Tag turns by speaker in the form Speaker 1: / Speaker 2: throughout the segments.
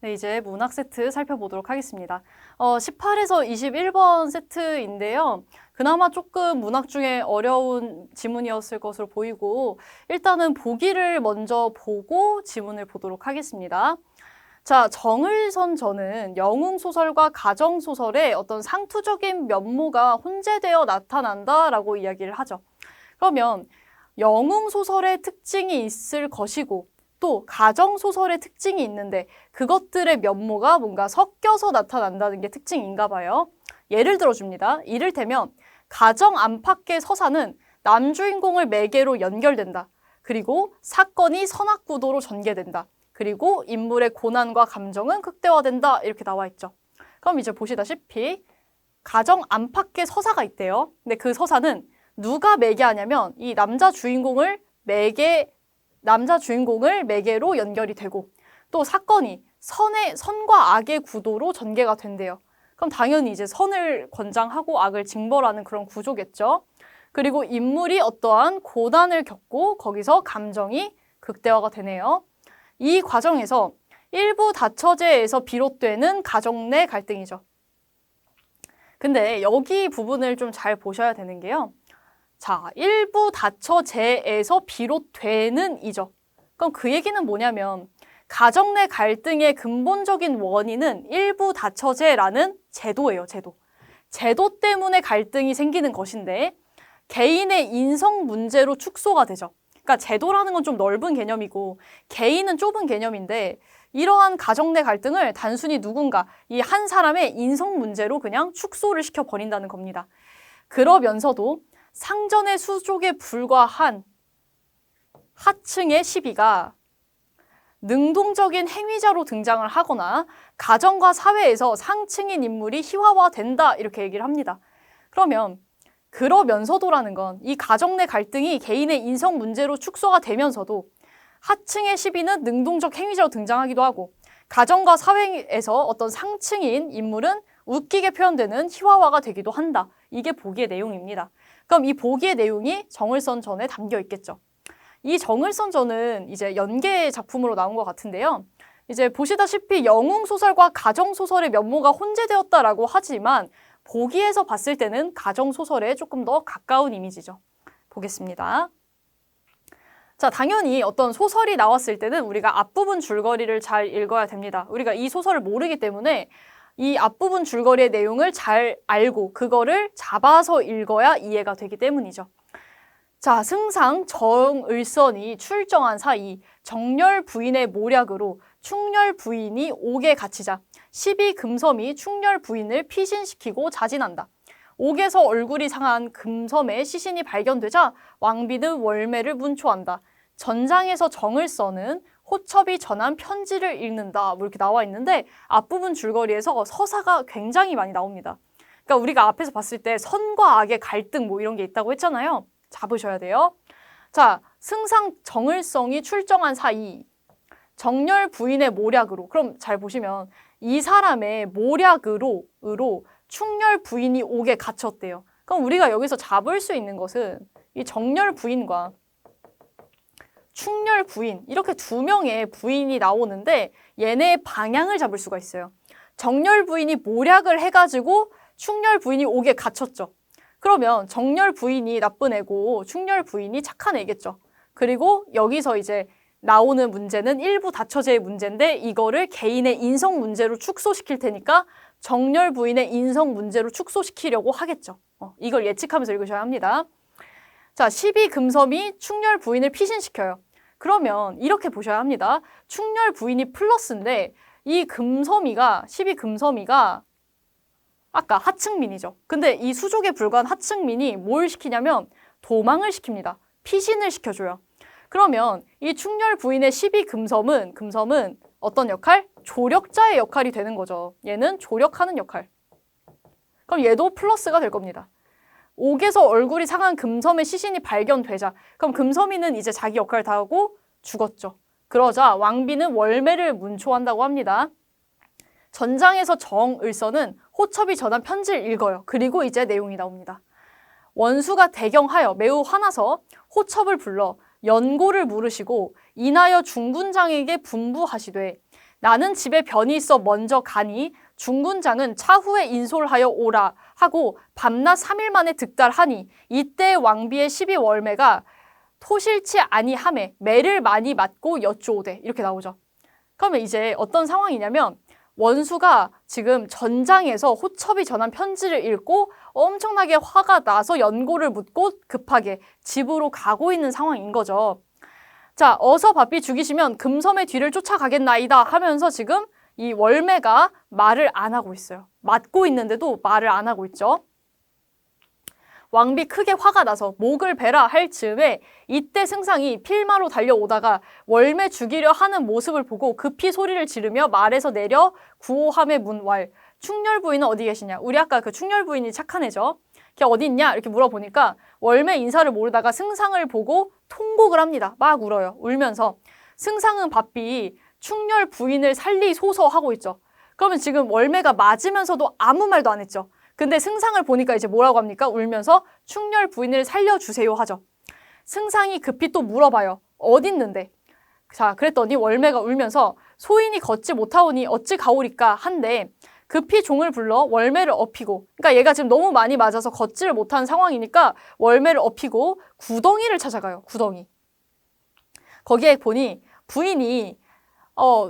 Speaker 1: 네, 이제 문학 세트 살펴보도록 하겠습니다. 18에서 21번 세트인데요. 그나마 조금 문학 중에 어려운 지문이었을 것으로 보이고 일단은 보기를 먼저 보고 지문을 보도록 하겠습니다. 자, 정을선 저는 영웅소설과 가정소설의 어떤 상투적인 면모가 혼재되어 나타난다라고 이야기를 하죠. 그러면 영웅소설의 특징이 있을 것이고 또 가정소설의 특징이 있는데 그것들의 면모가 뭔가 섞여서 나타난다는 게 특징인가 봐요. 예를 들어줍니다. 이를테면 가정 안팎의 서사는 남주인공을 매개로 연결된다. 그리고 사건이 선악구도로 전개된다. 그리고 인물의 고난과 감정은 극대화된다. 이렇게 나와 있죠. 그럼 이제 보시다시피 가정 안팎의 서사가 있대요. 근데 그 서사는 누가 매개하냐면 이 남자 주인공을 매개로 연결이 되고 또 사건이 선과 악의 구도로 전개가 된대요. 그럼 당연히 이제 선을 권장하고 악을 징벌하는 그런 구조겠죠. 그리고 인물이 어떠한 고난을 겪고 거기서 감정이 극대화가 되네요. 이 과정에서 일부 다처제에서 비롯되는 가정 내 갈등이죠. 근데 여기 부분을 좀 잘 보셔야 되는 게요. 자, 일부 다처제에서 비롯되는 이죠. 그럼 그 얘기는 뭐냐면 가정 내 갈등의 근본적인 원인은 일부 다처제라는 제도예요, 제도. 제도 때문에 갈등이 생기는 것인데 개인의 인성 문제로 축소가 되죠. 그러니까 제도라는 건 좀 넓은 개념이고 개인은 좁은 개념인데 이러한 가정 내 갈등을 단순히 누군가 이 한 사람의 인성 문제로 그냥 축소를 시켜버린다는 겁니다. 그러면서도 상전의 수족에 불과한 하층의 시비가 능동적인 행위자로 등장을 하거나 가정과 사회에서 상층인 인물이 희화화된다 이렇게 얘기를 합니다. 그러면서도라는 건 이 가정 내 갈등이 개인의 인성 문제로 축소가 되면서도 하층의 시비는 능동적 행위자로 등장하기도 하고 가정과 사회에서 어떤 상층인 인물은 웃기게 표현되는 희화화가 되기도 한다. 이게 보기의 내용입니다. 그럼 이 보기의 내용이 정을선 전에 담겨 있겠죠. 이 정을선 전은 이제 연계 작품으로 나온 것 같은데요. 이제 보시다시피 영웅소설과 가정소설의 면모가 혼재되었다라고 하지만 보기에서 봤을 때는 가정소설에 조금 더 가까운 이미지죠. 보겠습니다. 자, 당연히 어떤 소설이 나왔을 때는 우리가 앞부분 줄거리를 잘 읽어야 됩니다. 우리가 이 소설을 모르기 때문에 이 앞부분 줄거리의 내용을 잘 알고 그거를 잡아서 읽어야 이해가 되기 때문이죠. 자, 승상 정을선이 출정한 사이 정렬 부인의 모략으로 충렬 부인이 옥에 갇히자 시비금섬이 충렬 부인을 피신시키고 자진한다. 옥에서 얼굴이 상한 금섬의 시신이 발견되자 왕비는 월매를 문초한다. 전장에서 정을선은 호첩이 전한 편지를 읽는다. 뭐 이렇게 나와 있는데 앞부분 줄거리에서 서사가 굉장히 많이 나옵니다. 그러니까 우리가 앞에서 봤을 때 선과 악의 갈등 뭐 이런 게 있다고 했잖아요. 잡으셔야 돼요. 자, 승상 정을성이 출정한 사이 정렬 부인의 모략으로 그럼 잘 보시면 이 사람의 모략으로 충렬 부인이 옥에 갇혔대요. 그럼 우리가 여기서 잡을 수 있는 것은 이 정렬 부인과 충렬 부인 이렇게 두 명의 부인이 나오는데 얘네의 방향을 잡을 수가 있어요. 정렬 부인이 모략을 해가지고 충렬 부인이 옥에 갇혔죠. 그러면 정렬 부인이 나쁜 애고 충렬 부인이 착한 애겠죠. 그리고 여기서 이제 나오는 문제는 일부 다처제의 문제인데 이거를 개인의 인성 문제로 축소시킬 테니까 정렬 부인의 인성 문제로 축소시키려고 하겠죠. 이걸 예측하면서 읽으셔야 합니다. 자, 시비금섬이 충렬 부인을 피신시켜요. 그러면 이렇게 보셔야 합니다. 충렬 부인이 플러스인데 이 시비금섬이가 아까 하층민이죠. 근데 이 수족에 불과한 하층민이 뭘 시키냐면 도망을 시킵니다. 피신을 시켜줘요. 그러면 이 충렬 부인의 시비금섬은 어떤 역할? 조력자의 역할이 되는 거죠. 얘는 조력하는 역할. 그럼 얘도 플러스가 될 겁니다. 옥에서 얼굴이 상한 금섬의 시신이 발견되자 그럼 금섬이는 이제 자기 역할을 다 하고 죽었죠. 그러자 왕비는 월매를 문초한다고 합니다. 전장에서 정을선은 호첩이 전한 편지를 읽어요. 그리고 이제 내용이 나옵니다. 원수가 대경하여 매우 화나서 호첩을 불러 연고를 물으시고 인하여 중군장에게 분부하시되 나는 집에 변이 있어 먼저 가니 중군장은 차후에 인솔하여 오라 하고 밤낮 3일 만에 득달하니 이때 왕비의 12월매가 토실치 아니하매 매를 많이 맞고 여쭈오되 이렇게 나오죠. 그러면 이제 어떤 상황이냐면 원수가 지금 전장에서 호첩이 전한 편지를 읽고 엄청나게 화가 나서 연고를 묻고 급하게 집으로 가고 있는 상황인 거죠. 자, 어서 바삐 죽이시면 금섬의 뒤를 쫓아가겠나이다 하면서 지금 이 월매가 말을 안 하고 있어요. 맞고 있는데도 말을 안 하고 있죠. 왕비 크게 화가 나서 목을 베라 할 즈음에 이때 승상이 필마로 달려오다가 월매 죽이려 하는 모습을 보고 급히 소리를 지르며 말에서 내려 구호함의 문왈 충렬 부인은 어디 계시냐. 우리 아까 그 충렬 부인이 착한 애죠. 걔 어디 있냐 이렇게 물어보니까 월매 인사를 모르다가 승상을 보고 통곡을 합니다. 막 울어요. 울면서 승상은 바삐 충렬 부인을 살리소서 하고 있죠. 그러면 지금 월매가 맞으면서도 아무 말도 안 했죠. 근데 승상을 보니까 이제 뭐라고 합니까? 울면서 충렬 부인을 살려주세요 하죠. 승상이 급히 또 물어봐요. 어딨는데? 자, 그랬더니 월매가 울면서 소인이 걷지 못하오니 어찌 가오리까 한데 급히 종을 불러 월매를 업히고, 그러니까 얘가 지금 너무 많이 맞아서 걷지를 못하는 상황이니까 월매를 업히고 구덩이를 찾아가요. 구덩이. 거기에 보니 부인이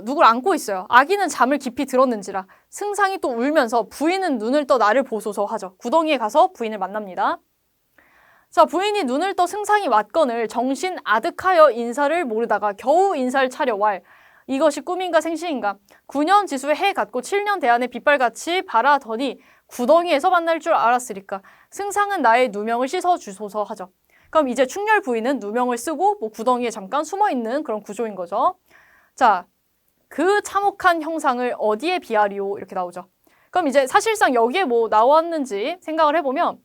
Speaker 1: 누굴 안고 있어요. 아기는 잠을 깊이 들었는지라. 승상이 또 울면서 부인은 눈을 떠 나를 보소서 하죠. 구덩이에 가서 부인을 만납니다. 자, 부인이 눈을 떠 승상이 왔거늘 정신 아득하여 인사를 모르다가 겨우 인사를 차려 왈. 이것이 꿈인가 생시인가. 9년 지수에 해 같고 7년 대안에 빛발같이 바라더니 구덩이에서 만날 줄 알았으리까. 승상은 나의 누명을 씻어주소서 하죠. 그럼 이제 충렬 부인은 누명을 쓰고 뭐 구덩이에 잠깐 숨어있는 그런 구조인 거죠. 자, 그 참혹한 형상을 어디에 비하리오 이렇게 나오죠. 그럼 이제 사실상 여기에 뭐 나왔는지 생각을 해보면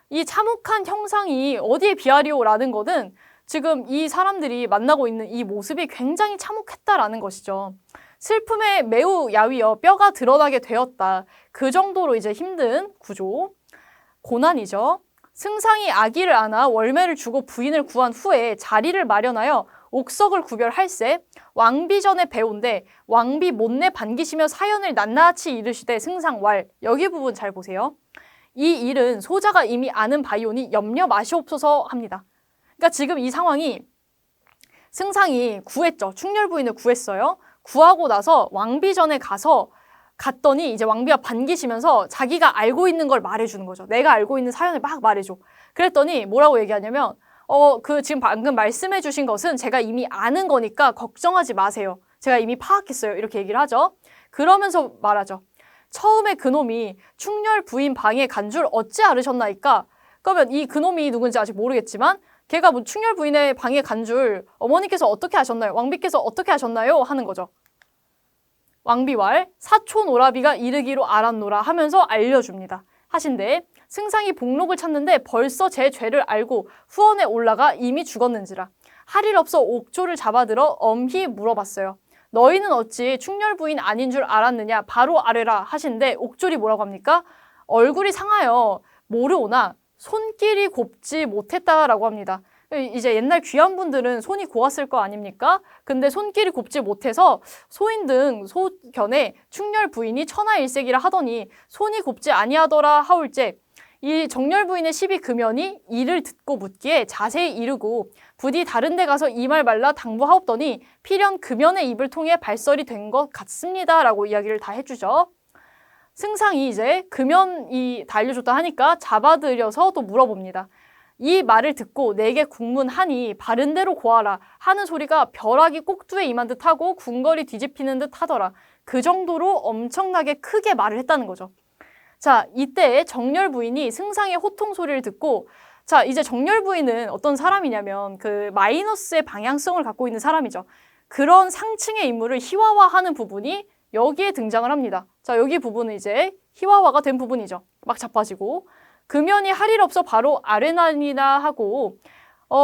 Speaker 1: 이 참혹한 형상이 어디에 비하리오라는 거는 지금 이 사람들이 만나고 있는 이 모습이 굉장히 참혹했다라는 것이죠. 슬픔에 매우 야위어 뼈가 드러나게 되었다. 그 정도로 이제 힘든 구조, 고난이죠. 승상이 아기를 안아 월매를 주고 부인을 구한 후에 자리를 마련하여 옥석을 구별할세 왕비 전에 배운데 왕비 못내 반기시며 사연을 낱낱이 이르시되 승상왈. 여기 부분 잘 보세요. 이 일은 소자가 이미 아는 바이오니 염려 마시옵소서 합니다. 그러니까 지금 이 상황이 승상이 구했죠. 충렬 부인을 구했어요. 구하고 나서 왕비 전에 갔더니 이제 왕비가 반기시면서 자기가 알고 있는 걸 말해주는 거죠. 내가 알고 있는 사연을 막 말해줘. 그랬더니 뭐라고 얘기하냐면 지금 방금 말씀해 주신 것은 제가 이미 아는 거니까 걱정하지 마세요. 제가 이미 파악했어요. 이렇게 얘기를 하죠. 그러면서 말하죠. 처음에 그놈이 충렬 부인 방에 간 줄 어찌 알으셨나이까? 그러면 이 그놈이 누군지 아직 모르겠지만 걔가 뭐 충렬 부인의 방에 간 줄 어머니께서 어떻게 아셨나요? 왕비께서 어떻게 아셨나요? 하는 거죠. 왕비왈 사촌 오라비가 이르기로 알았노라 하면서 알려줍니다. 하신데 승상이 복록을 찾는데 벌써 제 죄를 알고 후원에 올라가 이미 죽었는지라. 할 일 없어 옥조를 잡아들어 엄히 물어봤어요. 너희는 어찌 충렬 부인 아닌 줄 알았느냐? 바로 아뢰라 하신데 옥졸이 뭐라고 합니까? 얼굴이 상하여 모르오나 손길이 곱지 못했다라고 합니다. 이제 옛날 귀한 분들은 손이 고왔을 거 아닙니까? 근데 손길이 곱지 못해서 소인 등 소견에 충렬 부인이 천하일색이라 하더니 손이 곱지 아니하더라 하올제 이 정렬 부인의 시비 금연이 이를 듣고 묻기에 자세히 이르고 부디 다른 데 가서 이 말 말라 당부하옵더니 필연 금연의 입을 통해 발설이 된 것 같습니다 라고 이야기를 다 해주죠. 승상이 이제 금연이 다 알려줬다 하니까 잡아들여서 또 물어봅니다. 이 말을 듣고 내게 국문하니 바른 대로 고하라 하는 소리가 벼락이 꼭두에 임한 듯하고 궁궐이 뒤집히는 듯 하더라. 그 정도로 엄청나게 크게 말을 했다는 거죠. 자, 이때 정렬 부인이 승상의 호통 소리를 듣고 자, 이제 정렬 부인은 어떤 사람이냐면 그 마이너스의 방향성을 갖고 있는 사람이죠. 그런 상층의 인물을 희화화하는 부분이 여기에 등장을 합니다. 자, 여기 부분은 이제 희화화가 된 부분이죠. 막 자빠지고 금연이 할 일 없어 바로 아뢰나니나 하고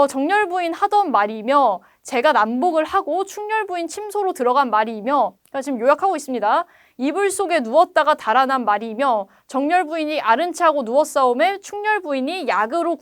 Speaker 1: 정렬 부인 하던 말이며 제가 난복을 하고 충렬 부인 침소로 들어간 말이며 지금 요약하고 있습니다. 이불 속에 누웠다가 달아난 말이며 정렬 부인이 아른 채 하고 누웠사오매 충렬 부인이 약으로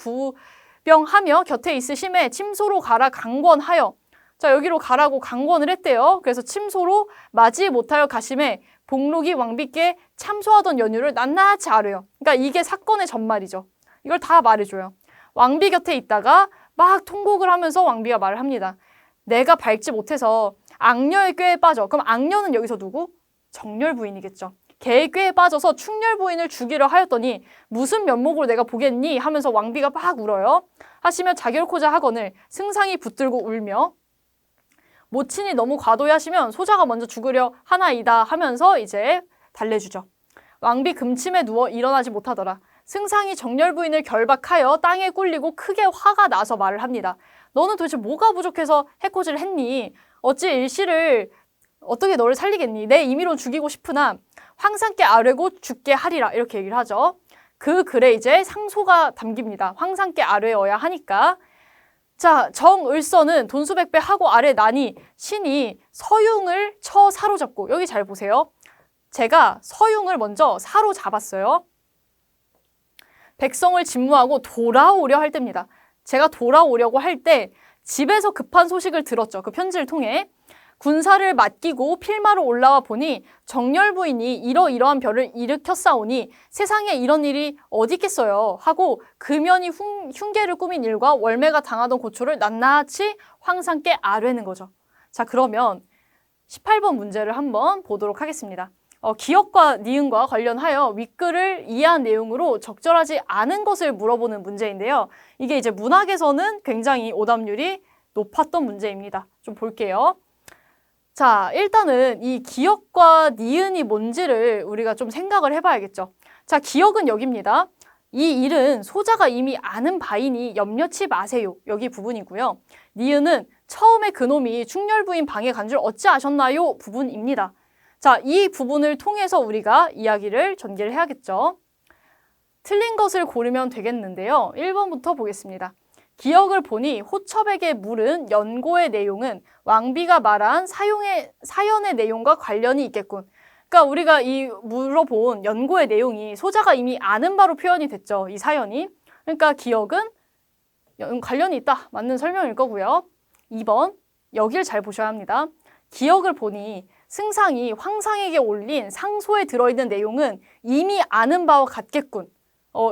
Speaker 1: 구병하며 곁에 있으심에 침소로 가라 강권하여 자, 여기로 가라고 강권을 했대요. 그래서 침소로 맞이 못하여 가심에 복록이 왕비께 참소하던 연유를 낱낱이 아뢰요. 그러니까 이게 사건의 전말이죠. 이걸 다 말해줘요. 왕비 곁에 있다가 막 통곡을 하면서 왕비가 말을 합니다. 내가 밟지 못해서 악녀의 꾀에 빠져. 그럼 악녀는 여기서 누구? 정렬 부인이겠죠. 걔의 꾀에 빠져서 충렬 부인을 죽이려 하였더니 무슨 면목으로 내가 보겠니? 하면서 왕비가 막 울어요. 하시며 자결코자 하거늘 승상이 붙들고 울며 모친이 너무 과도히 하시면 소자가 먼저 죽으려 하나이다 하면서 이제 달래주죠. 왕비 금침에 누워 일어나지 못하더라. 승상이 정렬 부인을 결박하여 땅에 꿀리고 크게 화가 나서 말을 합니다. 너는 도대체 뭐가 부족해서 해코지를 했니? 어찌 일시를 어떻게 너를 살리겠니? 내 임의로 죽이고 싶으나 황상께 아뢰고 죽게 하리라 이렇게 얘기를 하죠. 그 글에 이제 상소가 담깁니다. 황상께 아뢰어야 하니까. 자, 정을서는 돈수백배 하고 아래 나니 신이 서융을 쳐 사로잡고 여기 잘 보세요. 제가 서융을 먼저 사로잡았어요. 백성을 진무하고 돌아오려 할 때입니다. 제가 돌아오려고 할 때 집에서 급한 소식을 들었죠. 그 편지를 통해. 군사를 맡기고 필마로 올라와 보니 정렬 부인이 이러이러한 별을 일으켰사오니 세상에 이런 일이 어디 있겠어요 하고 금연이 흉계를 꾸민 일과 월매가 당하던 고초를 낱낱이 황상께 아뢰는 거죠. 자, 그러면 18번 문제를 한번 보도록 하겠습니다. 기역과 니은과 관련하여 윗글을 이해한 내용으로 적절하지 않은 것을 물어보는 문제인데요. 이게 이제 문학에서는 굉장히 오답률이 높았던 문제입니다. 좀 볼게요. 자, 일단은 이 기역과 니은이 뭔지를 우리가 좀 생각을 해봐야겠죠. 자, 기역은 여기입니다. 이 일은 소자가 이미 아는 바이니 염려치 마세요. 여기 부분이고요. 니은은 처음에 그놈이 충렬부인 방에 간 줄 어찌 아셨나요? 부분입니다. 자, 이 부분을 통해서 우리가 이야기를 전개를 해야겠죠. 틀린 것을 고르면 되겠는데요. 1번부터 보겠습니다. 기역을 보니 호첩에게 물은 연고의 내용은 왕비가 말한 사연의 내용과 관련이 있겠군. 그러니까 우리가 이 물어본 연고의 내용이 소자가 이미 아는 바로 표현이 됐죠. 이 사연이. 그러니까 기역은 관련이 있다. 맞는 설명일 거고요. 2번, 여길 잘 보셔야 합니다. 기역을 보니 승상이 황상에게 올린 상소에 들어있는 내용은 이미 아는 바와 같겠군.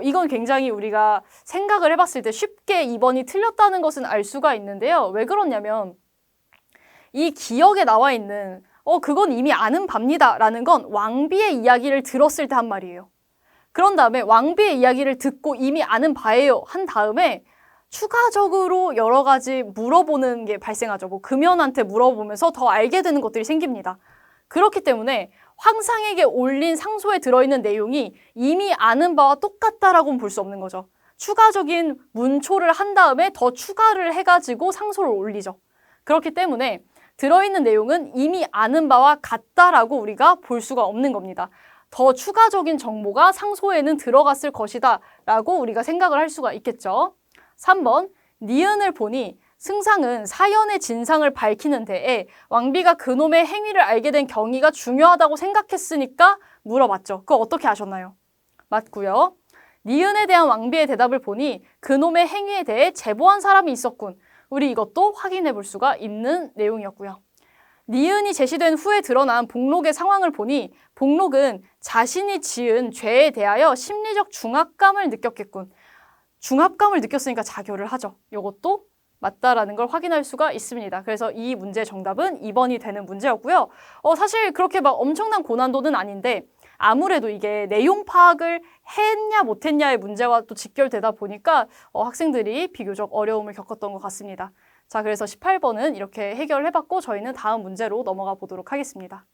Speaker 1: 이건 굉장히 우리가 생각을 해봤을 때 쉽게 2번이 틀렸다는 것은 알 수가 있는데요. 왜 그러냐면 이 기역에 나와 있는 그건 이미 아는 바입니다 라는 건 왕비의 이야기를 들었을 때 한 말이에요. 그런 다음에 왕비의 이야기를 듣고 이미 아는 바예요 한 다음에 추가적으로 여러 가지 물어보는 게 발생하죠. 뭐 금연한테 물어보면서 더 알게 되는 것들이 생깁니다. 그렇기 때문에 황상에게 올린 상소에 들어있는 내용이 이미 아는 바와 똑같다라고는 볼 수 없는 거죠. 추가적인 문초를 한 다음에 더 추가를 해가지고 상소를 올리죠. 그렇기 때문에 들어있는 내용은 이미 아는 바와 같다라고 우리가 볼 수가 없는 겁니다. 더 추가적인 정보가 상소에는 들어갔을 것이다 라고 우리가 생각을 할 수가 있겠죠. 3번, 니은을 보니 승상은 사연의 진상을 밝히는 데에 왕비가 그놈의 행위를 알게 된 경위가 중요하다고 생각했으니까 물어봤죠. 그거 어떻게 아셨나요? 맞고요. 니은에 대한 왕비의 대답을 보니 그놈의 행위에 대해 제보한 사람이 있었군. 우리 이것도 확인해 볼 수가 있는 내용이었고요. 니은이 제시된 후에 드러난 복록의 상황을 보니 복록은 자신이 지은 죄에 대하여 심리적 중압감을 느꼈겠군. 중압감을 느꼈으니까 자결을 하죠. 이것도 맞다라는 걸 확인할 수가 있습니다. 그래서 이 문제의 정답은 2번이 되는 문제였고요. 사실 그렇게 막 엄청난 고난도는 아닌데 아무래도 이게 내용 파악을 했냐 못했냐의 문제와 또 직결되다 보니까 학생들이 비교적 어려움을 겪었던 것 같습니다. 자, 그래서 18번은 이렇게 해결해봤고 저희는 다음 문제로 넘어가 보도록 하겠습니다.